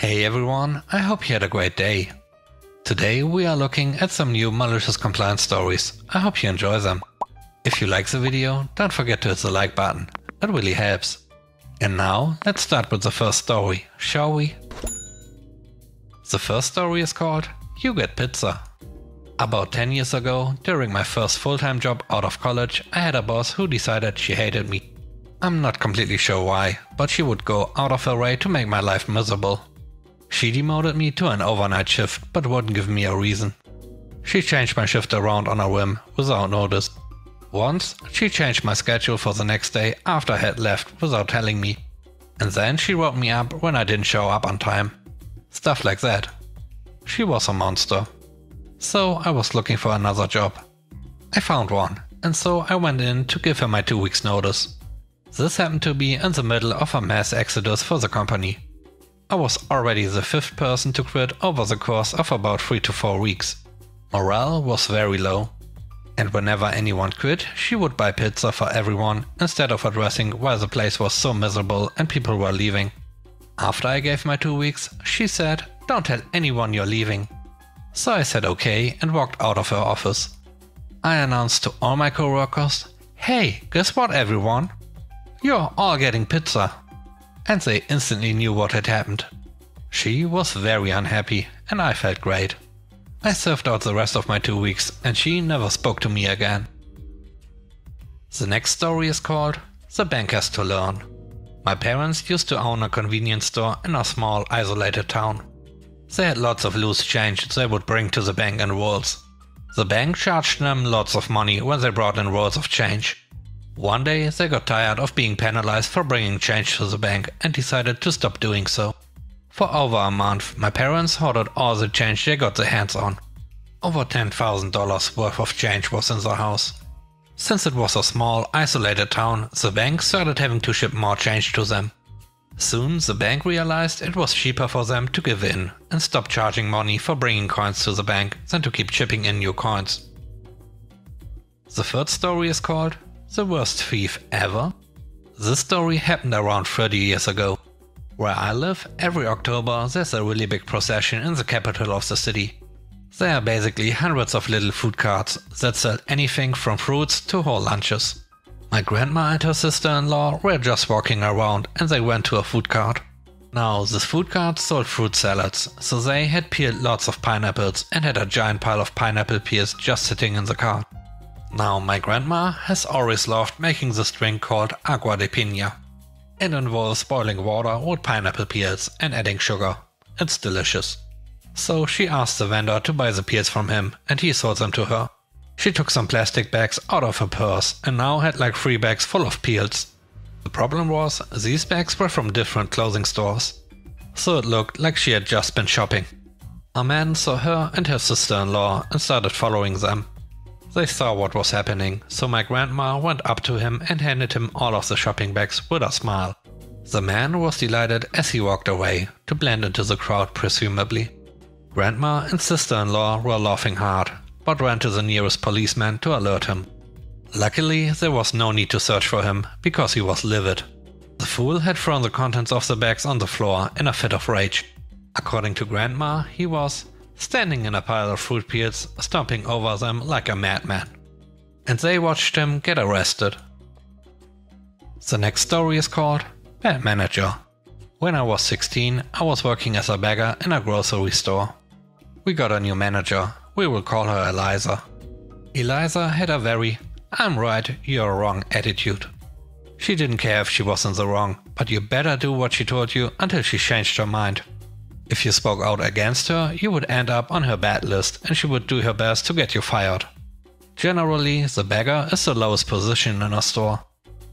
Hey everyone, I hope you had a great day. Today we are looking at some new malicious compliance stories. I hope you enjoy them. If you like the video, don't forget to hit the like button, that really helps. And now let's start with the first story, shall we? The first story is called You Get Pizza. About 10 years ago, during my first full-time job out of college, I had a boss who decided she hated me. I'm not completely sure why, but she would go out of her way to make my life miserable. She demoted me to an overnight shift, but wouldn't give me a reason. She changed my shift around on a whim, without notice. Once, she changed my schedule for the next day after I had left without telling me. And then she wrote me up when I didn't show up on time. Stuff like that. She was a monster. So I was looking for another job. I found one, and so I went in to give her my 2 weeks notice. This happened to be in the middle of a mass exodus for the company. I was already the 5th person to quit over the course of about 3 to 4 weeks. Morale was very low. And whenever anyone quit, she would buy pizza for everyone instead of addressing why the place was so miserable and people were leaving. After I gave my 2 weeks, she said, "Don't tell anyone you're leaving." So I said okay and walked out of her office. I announced to all my coworkers, "Hey, guess what everyone? You're all getting pizza." And they instantly knew what had happened. She was very unhappy and I felt great. I served out the rest of my 2 weeks and she never spoke to me again. The next story is called The Bank Has to Learn. My parents used to own a convenience store in a small isolated town. They had lots of loose change they would bring to the bank in rolls. The bank charged them lots of money when they brought in rolls of change. One day they got tired of being penalized for bringing change to the bank and decided to stop doing so. For over a month, my parents hoarded all the change they got their hands on. Over $10,000 worth of change was in the house. Since it was a small, isolated town, the bank started having to ship more change to them. Soon the bank realized it was cheaper for them to give in and stop charging money for bringing coins to the bank than to keep chipping in new coins. The third story is called The Worst Thief Ever. This story happened around 30 years ago. Where I live, every October there's a really big procession in the capital of the city. There are basically hundreds of little food carts that sell anything from fruits to whole lunches. My grandma and her sister-in-law were just walking around and they went to a food cart. Now this food cart sold fruit salads, so they had peeled lots of pineapples and had a giant pile of pineapple peels just sitting in the cart. Now my grandma has always loved making this drink called agua de piña. It involves boiling water with pineapple peels and adding sugar. It's delicious. So she asked the vendor to buy the peels from him and he sold them to her. She took some plastic bags out of her purse and now had like 3 bags full of peels. The problem was, these bags were from different clothing stores. So it looked like she had just been shopping. A man saw her and her sister-in-law and started following them. They saw what was happening, so my grandma went up to him and handed him all of the shopping bags with a smile. The man was delighted as he walked away, to blend into the crowd presumably. Grandma and sister-in-law were laughing hard, but ran to the nearest policeman to alert him. Luckily, there was no need to search for him, because he was livid. The fool had thrown the contents of the bags on the floor in a fit of rage. According to Grandma, he was standing in a pile of fruit peels, stomping over them like a madman. And they watched him get arrested. The next story is called Bad Manager. When I was 16, I was working as a bagger in a grocery store. We got a new manager. We will call her Eliza. Eliza had a very "I'm right, you're wrong" attitude. She didn't care if she was in the wrong, but you better do what she told you until she changed her mind. If you spoke out against her, you would end up on her bad list and she would do her best to get you fired. Generally, the bagger is the lowest position in a store.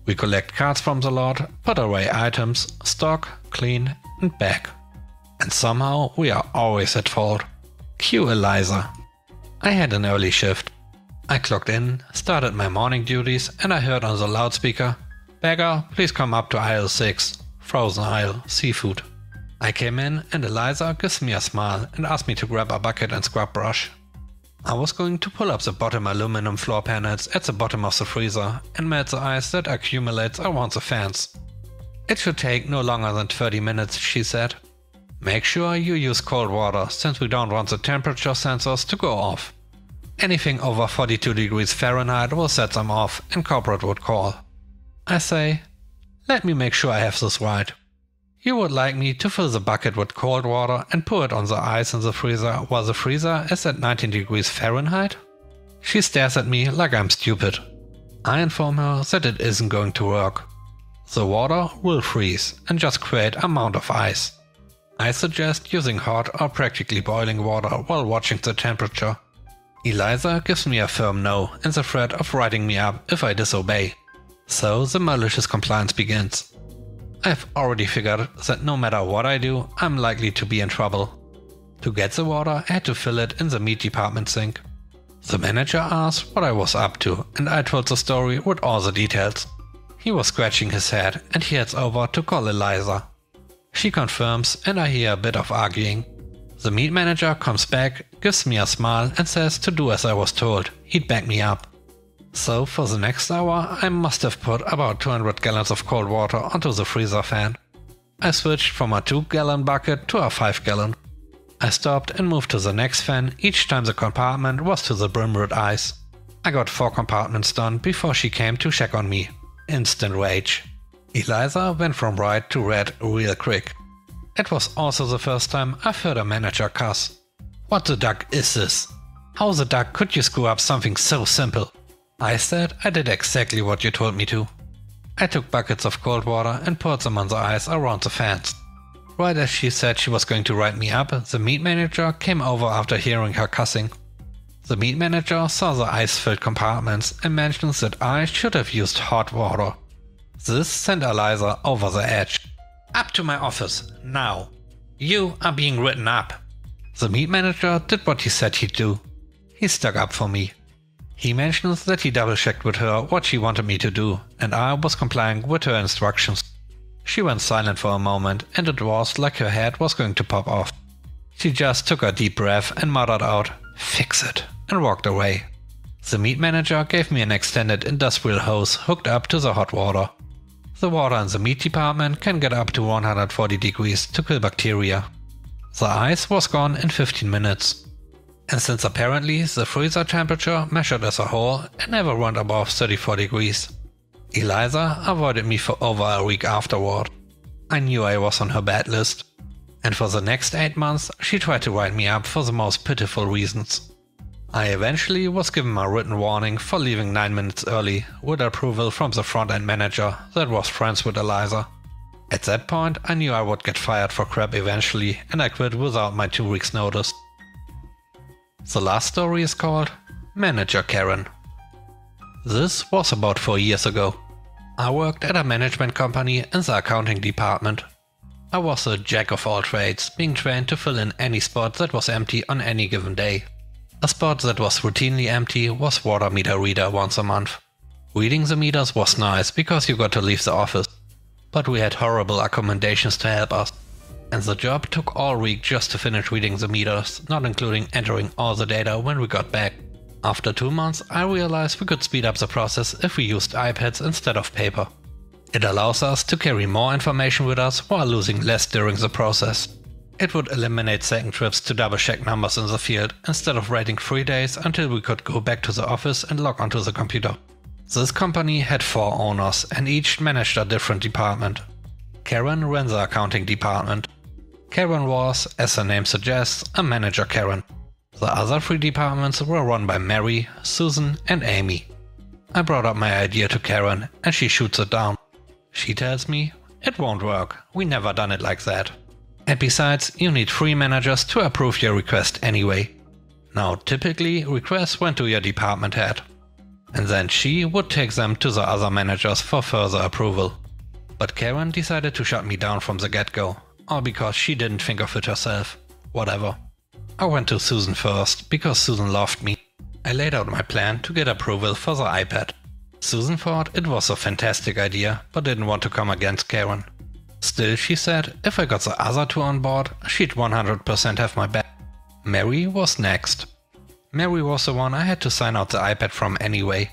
We collect cards from the lot, put away items, stock, clean and bag. And somehow we are always at fault. Cue Eliza. I had an early shift. I clocked in, started my morning duties and I heard on the loudspeaker, "Bagger, please come up to aisle 6, frozen aisle, seafood." I came in and Eliza gives me a smile and asked me to grab a bucket and scrub brush. I was going to pull up the bottom aluminum floor panels at the bottom of the freezer and melt the ice that accumulates around the fans. It should take no longer than 30 minutes, she said. Make sure you use cold water since we don't want the temperature sensors to go off. Anything over 42 degrees Fahrenheit will set them off and corporate would call. I say, let me make sure I have this right. You would like me to fill the bucket with cold water and pour it on the ice in the freezer while the freezer is at 19 degrees Fahrenheit? She stares at me like I'm stupid. I inform her that it isn't going to work. The water will freeze and just create an amount of ice. I suggest using hot or practically boiling water while watching the temperature. Eliza gives me a firm no and the threat of writing me up if I disobey. So the malicious compliance begins. I've already figured that no matter what I do, I'm likely to be in trouble. To get the water, I had to fill it in the meat department sink. The manager asked what I was up to and I told the story with all the details. He was scratching his head and he heads over to call Eliza. She confirms and I hear a bit of arguing. The meat manager comes back, gives me a smile and says to do as I was told, he'd back me up. So for the next hour I must have put about 200 gallons of cold water onto the freezer fan. I switched from a 2-gallon bucket to a 5-gallon. I stopped and moved to the next fan each time the compartment was to the brim with ice. I got 4 compartments done before she came to check on me. Instant rage. Eliza went from white to red real quick. It was also the first time I've heard a manager cuss. What the duck is this? How the duck could you screw up something so simple? I said I did exactly what you told me to. I took buckets of cold water and poured them on the ice around the fans. Right as she said she was going to write me up, the meat manager came over after hearing her cussing. The meat manager saw the ice-filled compartments and mentioned that I should have used hot water. This sent Eliza over the edge. Up to my office, now. You are being written up. The meat manager did what he said he'd do. He stuck up for me. He mentions that he double-checked with her what she wanted me to do, and I was complying with her instructions. She went silent for a moment, and it was like her head was going to pop off. She just took a deep breath and muttered out, "Fix it," and walked away. The meat manager gave me an extended industrial hose hooked up to the hot water. The water in the meat department can get up to 140 degrees to kill bacteria. The ice was gone in 15 minutes. And since apparently the freezer temperature measured as a whole never went above 34 degrees, Eliza avoided me for over a week afterward. I knew I was on her bad list. And for the next 8 months she tried to write me up for the most pitiful reasons. I eventually was given a written warning for leaving 9 minutes early with approval from the front-end manager that was friends with Eliza. At that point I knew I would get fired for crap eventually and I quit without my 2 weeks notice. The last story is called Manager Karen. This was about 4 years ago. I worked at a management company in the accounting department. I was a jack of all trades, being trained to fill in any spot that was empty on any given day. A spot that was routinely empty was water meter reader once a month. Reading the meters was nice because you got to leave the office, but we had horrible accommodations to help us. And the job took all week just to finish reading the meters, not including entering all the data when we got back. After 2 months I realized we could speed up the process if we used iPads instead of paper. It allows us to carry more information with us while losing less during the process. It would eliminate second trips to double check numbers in the field instead of waiting 3 days until we could go back to the office and log onto the computer. This company had 4 owners and each managed a different department. Karen ran the accounting department. Karen was, as the name suggests, a manager Karen. The other 3 departments were run by Mary, Susan and Amy. I brought up my idea to Karen and she shoots it down. She tells me, "It won't work, we never done it like that. And besides, you need 3 managers to approve your request anyway." Now typically requests went to your department head. And then she would take them to the other managers for further approval. But Karen decided to shut me down from the get-go. Or because she didn't think of it herself. Whatever. I went to Susan first, because Susan loved me. I laid out my plan to get approval for the iPad. Susan thought it was a fantastic idea, but didn't want to come against Karen. Still, she said if I got the other 2 on board, she'd 100% have my back. Mary was next. Mary was the one I had to sign out the iPad from anyway.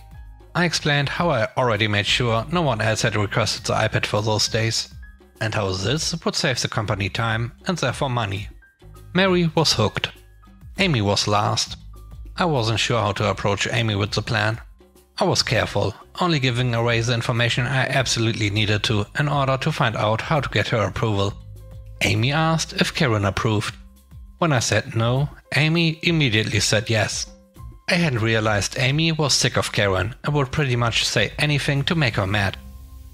I explained how I already made sure no one else had requested the iPad for those days. and how this would save the company time and therefore money. Mary was hooked. Amy was last. I wasn't sure how to approach Amy with the plan. I was careful, only giving away the information I absolutely needed to in order to find out how to get her approval. Amy asked if Karen approved. When I said no, Amy immediately said yes. I hadn't realized Amy was sick of Karen and would pretty much say anything to make her mad.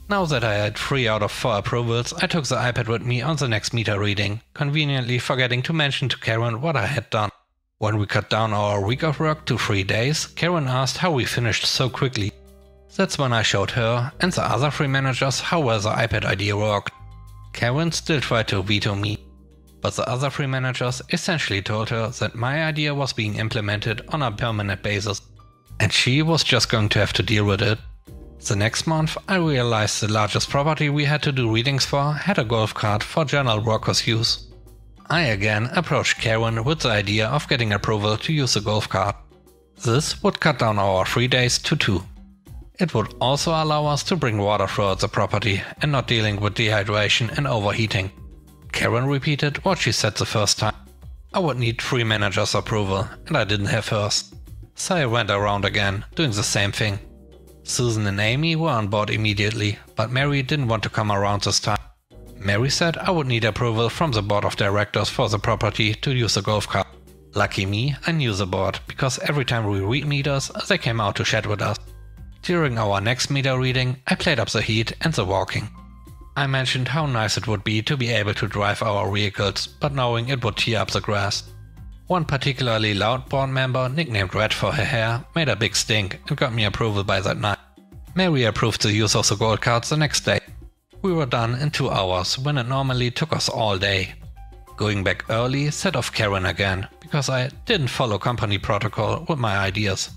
Now that I had 3 out of 4 approvals, I took the iPad with me on the next meter reading, conveniently forgetting to mention to Karen what I had done. When we cut down our week of work to 3 days, Karen asked how we finished so quickly. That's when I showed her and the other 3 managers how well the iPad idea worked. Karen still tried to veto me, but the other 3 managers essentially told her that my idea was being implemented on a permanent basis, and she was just going to have to deal with it. The next month I realized the largest property we had to do readings for had a golf cart for general workers' use. I again approached Karen with the idea of getting approval to use the golf cart. This would cut down our 3 days to 2. It would also allow us to bring water throughout the property and not dealing with dehydration and overheating. Karen repeated what she said the first time. I would need 3 managers' approval, and I didn't have hers. So I went around again, doing the same thing. Susan and Amy were on board immediately, but Mary didn't want to come around this time. Mary said I would need approval from the board of directors for the property to use the golf cart. Lucky me, I knew the board, because every time we read meters, they came out to chat with us. During our next meter reading, I played up the heat and the walking. I mentioned how nice it would be to be able to drive our vehicles, but knowing it would tear up the grass. One particularly loud board member, nicknamed Red for her hair, made a big stink and got me approval by that night. Mary approved the use of the golf cart the next day. We were done in 2 hours when it normally took us all day. Going back early set off Karen again, because I didn't follow company protocol with my ideas.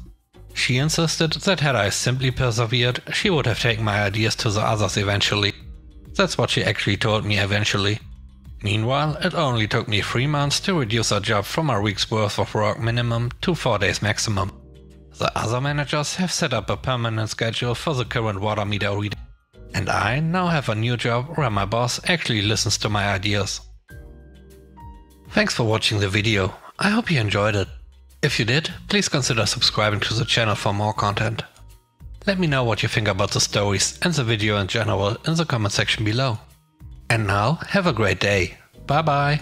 She insisted that had I simply persevered, she would have taken my ideas to the others eventually. That's what she actually told me eventually. Meanwhile, it only took me 3 months to reduce a job from a week's worth of work minimum to 4 days maximum. The other managers have set up a permanent schedule for the current water meter reading. And I now have a new job where my boss actually listens to my ideas. Thanks for watching the video. I hope you enjoyed it. If you did, please consider subscribing to the channel for more content. Let me know what you think about the stories and the video in general in the comment section below. And now, have a great day. Bye bye.